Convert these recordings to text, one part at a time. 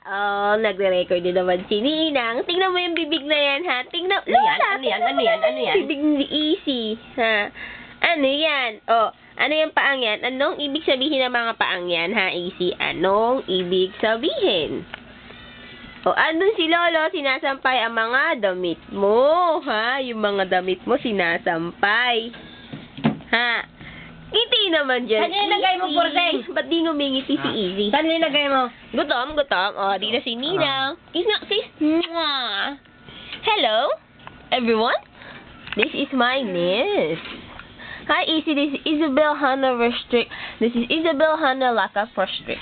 Oh, nagre-record din naman si Ninang. Tingnan mo yung bibig na yan, ha? Tingnan. Ano yan? Bibig ni Easy, ha? Ano yan? Oh, ano yung paang yan? Anong ibig sabihin ng mga paang yan, ha, Easy? Anong ibig sabihin? O, andun si Lolo, sinasampay ang mga damit mo, ha? Yung mga damit mo, sinasampay. Ha? Ngiti naman dyan. Saan nilagay mo, Borseng? Ba't di ngumingiti si Easy? Saan nilagay mo? Gutom. O, dito si Ninang. Sis. Mwah. Hello, everyone. This is my niece. Hi, Easy. This is Isabel Hannah Verstrick. This is Isabel Hannah Laka Verstrick.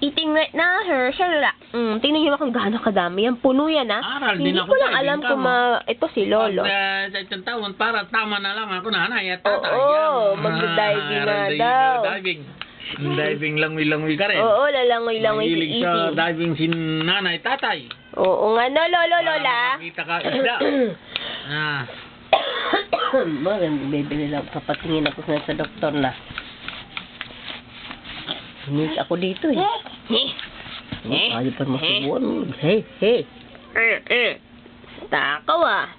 Eating right now, her shalala. Tingnan niyo kung gaano kadami. Yan, puno yan, ha? Aral din Hindi ako ko lang tayo, alam din kung ito si Lolo. Pag sa isang taon, para tama na lang ako nanay at tatay. Oo, magda-diving na daw. Diving langoy-langoy ka rin. Oo, lalangoy-langoy si Mahilig Easy. sa diving si nanay, tatay. Oo nga, no, Lolo, Lola. Makita ka isda. Bibili lang. Papatingin ako sa doktor na. Hinis ako dito eh. Ayaw pa masubuan. Hey. Takaw ah.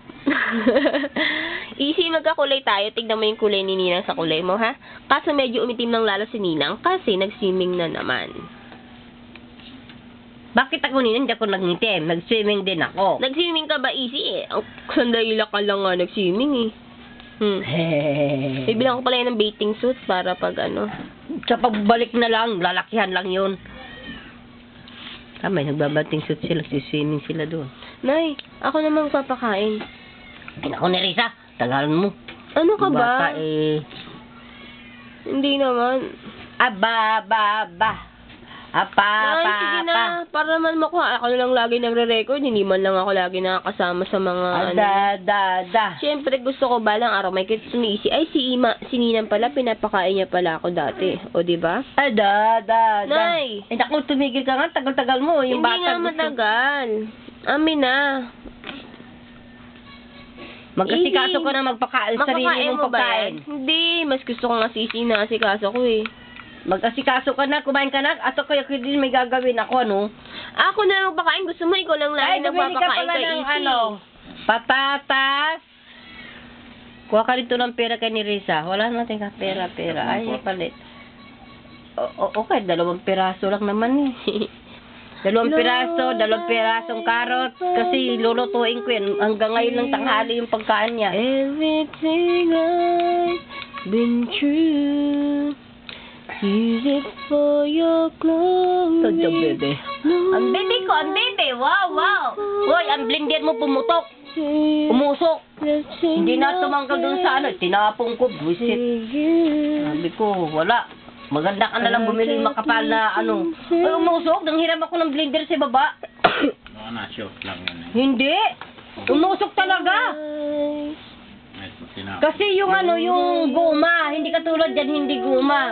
Easy, magkakulay tayo. Tignan mo yung kulay ni Ninang sa kulay mo, ha? Kaso medyo umitim ng lalo si Ninang kasi nag-swimming na naman. Bakit ako Ninang? Hindi ako nag-ngitim. Nag-swimming din ako. Nag-swimming ka ba, Easy eh? Sandali ka lang nga nag-swimming eh. Bibilang ko pala yan ng bathing suit para pag ano. Sa pagbalik na lang, lalakihan lang yun. May nagbabating suit sila, swimming sila doon. Nay, ako naman papakain. Ako ni Risa, tagalan mo. Ano ka ba? Bata eh. Hindi naman. Nay, sige na. Para naman makuha. Ako na lang lagi nagre-record. Hindi man lang ako lagi nakakasama sa mga Siyempre, gusto ko balang araw may kids ni Easy. Ay, si Ninang pala, pinapakain niya pala ako dati. O, diba? Nay! Eh, naku, tumigil ka nga. Tagal-tagal mo. Yung Hindi bata nga matagal. Amin na. Mag-asikaso ka na magpakain sarili mong pagkain. Hindi. Mas gusto ko nga sisi na asikaso ko eh. Mag-asikaso ka na, kumain ka na, ato kaya din may gagawin ako, ano? Ako na magpakain, gusto mo, ikaw lang lagi nagpapakain kay Easy. Patatas. Kuha ka rito ng pera kay ni Risa. Wala natin ka pera. Ay, palit. Okay, 2 piraso lang naman eh. 2 2 pirasong carrot. Kasi lulutuin ko yan. Hanggang ngayon ng tanghali yung pagkain niya. Everything I've been through, use it for your glory. Tadyo, bebe. Ang bebe. Wow. Hoy, ang blender mo pumutok. Umusok. Hindi na tumanggal dun sa ano. Tinapong ko. Buisit. Sabi ko, wala. Maganda ka na lang bumili makapal na ano. Ay, umusok. Nang hiram ako ng blender sa baba. Short lang yan. Hindi. Umusok talaga. Kasi yung ano, yung guma. Hindi katulad yan, hindi guma.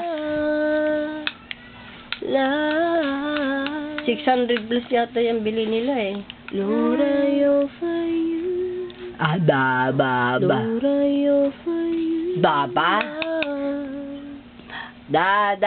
600 plus yata yung bili nila eh. Lord, I offer you. Lord, I offer you. Baba. Da.